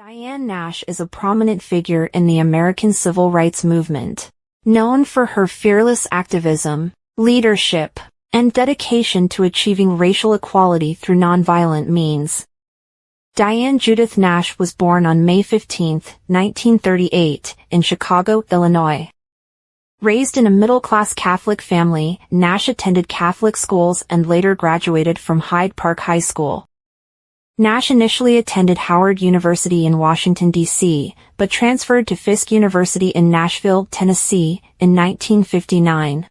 Diane Nash is a prominent figure in the American civil rights movement, known for her fearless activism, leadership, and dedication to achieving racial equality through nonviolent means. Diane Judith Nash was born on May 15, 1938, in Chicago, Illinois. Raised in a middle-class Catholic family, Nash attended Catholic schools and later graduated from Hyde Park High School. Nash initially attended Howard University in Washington, D.C., but transferred to Fisk University in Nashville, Tennessee, in 1959.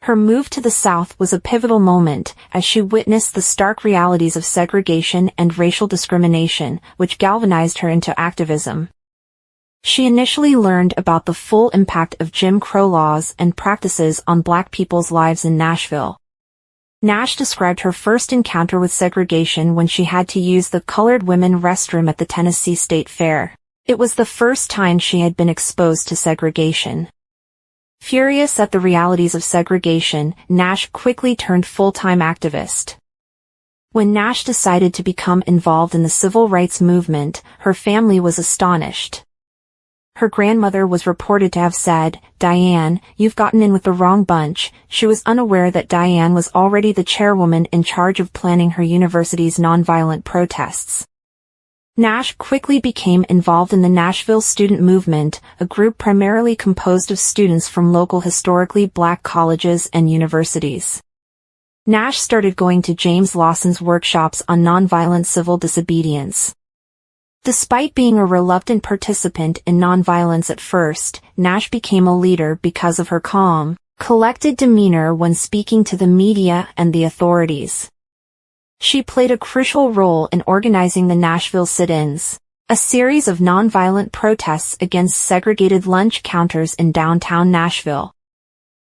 Her move to the South was a pivotal moment, as she witnessed the stark realities of segregation and racial discrimination, which galvanized her into activism. She initially learned about the full impact of Jim Crow laws and practices on Black people's lives in Nashville. Nash described her first encounter with segregation when she had to use the colored women restroom at the Tennessee State Fair. It was the first time she had been exposed to segregation. Furious at the realities of segregation, Nash quickly turned full-time activist. When Nash decided to become involved in the civil rights movement, her family was astonished. Her grandmother was reported to have said, "Diane, you've gotten in with the wrong bunch." She was unaware that Diane was already the chairwoman in charge of planning her university's nonviolent protests. Nash quickly became involved in the Nashville Student Movement, a group primarily composed of students from local historically Black colleges and universities. Nash started going to James Lawson's workshops on nonviolent civil disobedience. Despite being a reluctant participant in nonviolence at first, Nash became a leader because of her calm, collected demeanor when speaking to the media and the authorities. She played a crucial role in organizing the Nashville Sit-ins, a series of nonviolent protests against segregated lunch counters in downtown Nashville.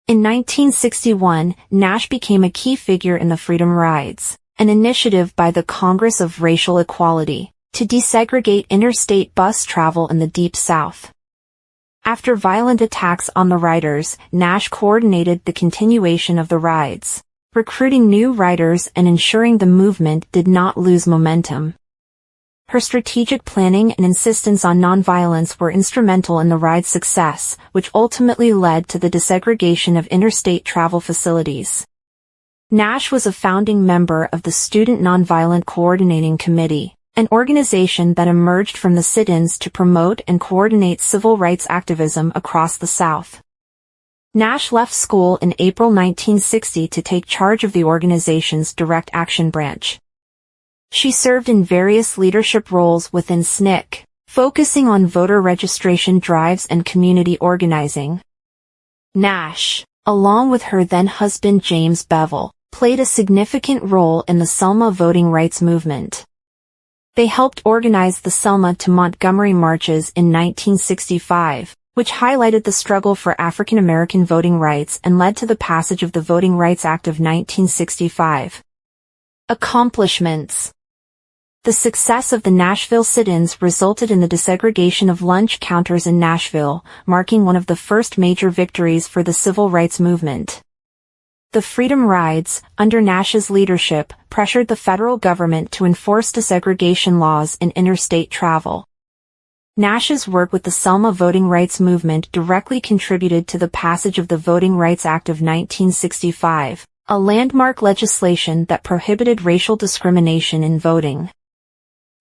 In 1961, Nash became a key figure in the Freedom Rides, an initiative by the Congress of Racial Equality, to desegregate interstate bus travel in the Deep South. After violent attacks on the riders, Nash coordinated the continuation of the rides, recruiting new riders and ensuring the movement did not lose momentum. Her strategic planning and insistence on nonviolence were instrumental in the ride's success, which ultimately led to the desegregation of interstate travel facilities. Nash was a founding member of the Student Nonviolent Coordinating Committee, an organization that emerged from the sit-ins to promote and coordinate civil rights activism across the South. Nash left school in April 1960 to take charge of the organization's Direct Action branch. She served in various leadership roles within SNCC, focusing on voter registration drives and community organizing. Nash, along with her then-husband James Bevel, played a significant role in the Selma voting rights movement. They helped organize the Selma to Montgomery marches in 1965, which highlighted the struggle for African American voting rights and led to the passage of the Voting Rights Act of 1965. Accomplishments. The success of the Nashville sit-ins resulted in the desegregation of lunch counters in Nashville, marking one of the first major victories for the civil rights movement. The Freedom Rides, under Nash's leadership, pressured the federal government to enforce desegregation laws in interstate travel. Nash's work with the Selma voting rights movement directly contributed to the passage of the Voting Rights Act of 1965, a landmark legislation that prohibited racial discrimination in voting.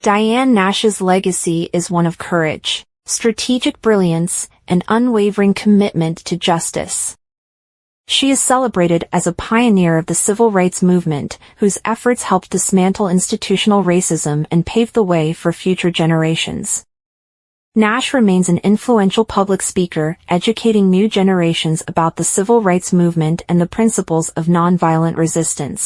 Diane Nash's legacy is one of courage, strategic brilliance, and unwavering commitment to justice. She is celebrated as a pioneer of the civil rights movement, whose efforts helped dismantle institutional racism and pave the way for future generations. Nash remains an influential public speaker, educating new generations about the civil rights movement and the principles of nonviolent resistance.